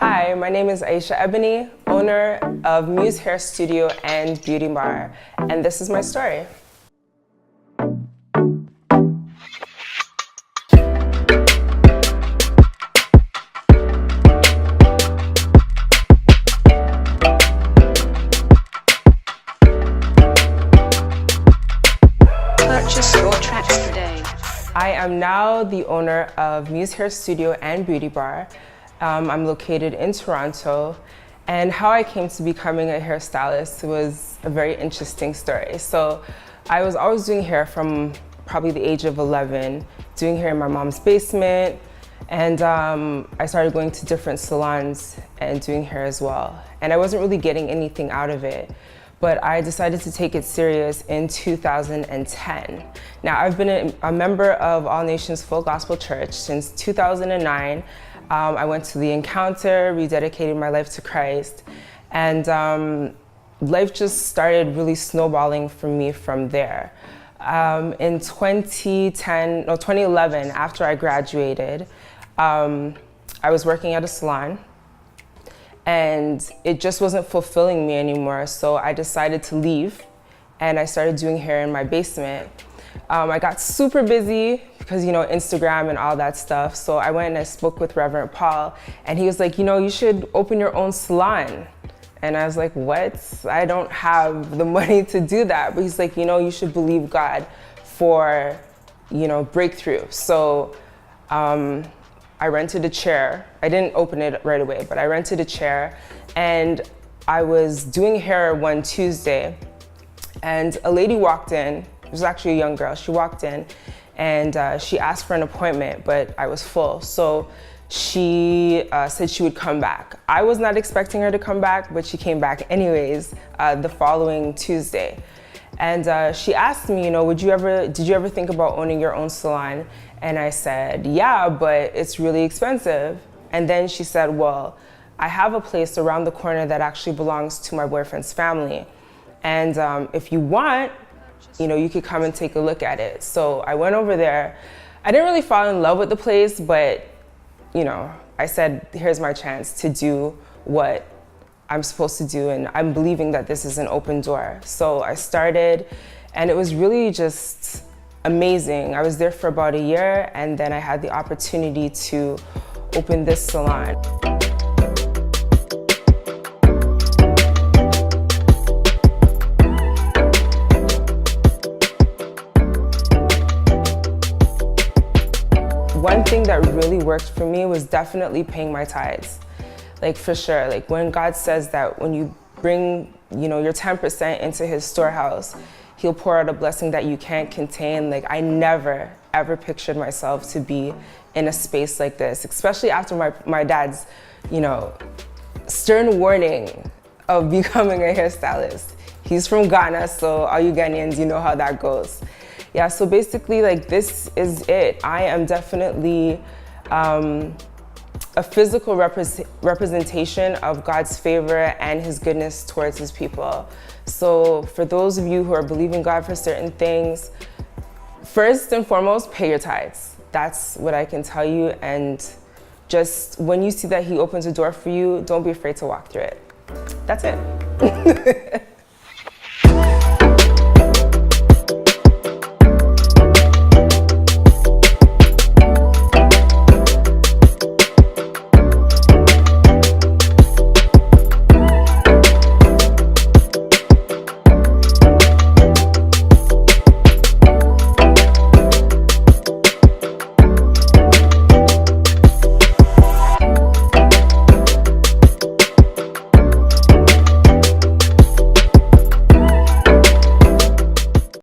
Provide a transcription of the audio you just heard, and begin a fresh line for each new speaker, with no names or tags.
Hi, my name is Aisha Ebony, owner of Muse Hair Studio and Beauty Bar, and this is my story.
Purchase your tracks today.
I am now the owner of Muse Hair Studio and Beauty Bar. I'm located in Toronto, and how I came to becoming a hairstylist was a very interesting story. So I was always doing hair from probably the age of 11, doing hair in my mom's basement, and I started going to different salons and doing hair as well. And I wasn't really getting anything out of it, but I decided to take it serious in 2010. Now, I've been a member of All Nations Full Gospel Church since 2009. I went to the Encounter, rededicated my life to Christ, and life just started really snowballing for me from there. In 2011, after I graduated, I was working at a salon, and it just wasn't fulfilling me anymore, so I decided to leave, and I started doing hair in my basement. I got super busy because, Instagram and all that stuff, so I went and I spoke with Reverend Paul, and he was like, you should open your own salon. And I was like, what? I don't have the money to do that. But he's like, you should believe God for, breakthrough. So I rented a chair. I didn't open it right away, but I rented a chair, and I was doing hair one Tuesday, and a lady walked in. It was actually a young girl. She walked in, and she asked for an appointment, but I was full. So she said she would come back. I was not expecting her to come back, but she came back anyways the following Tuesday. And she asked me, did you ever think about owning your own salon? And I said, yeah, but it's really expensive. And then she said, well, I have a place around the corner that actually belongs to my boyfriend's family. And if you want, you could come and take a look at it. So I went over there. I didn't really fall in love with the place, but I said, here's my chance to do what I'm supposed to do, and I'm believing that this is an open door. So I started, and it was really just amazing. I was there for about a year, and then I had the opportunity to open this salon. One thing that really worked for me was definitely paying my tithes. For sure, when God says that when you bring, your 10% into his storehouse, he'll pour out a blessing that you can't contain. I never, ever pictured myself to be in a space like this, especially after my dad's, stern warning of becoming a hairstylist. He's from Ghana, so all you Ghanaians, you know how that goes. Yeah, so basically, this is it. I am definitely a physical representation of God's favor and his goodness towards his people. So for those of you who are believing God for certain things, first and foremost, pay your tithes. That's what I can tell you. And just when you see that he opens a door for you, don't be afraid to walk through it. That's it.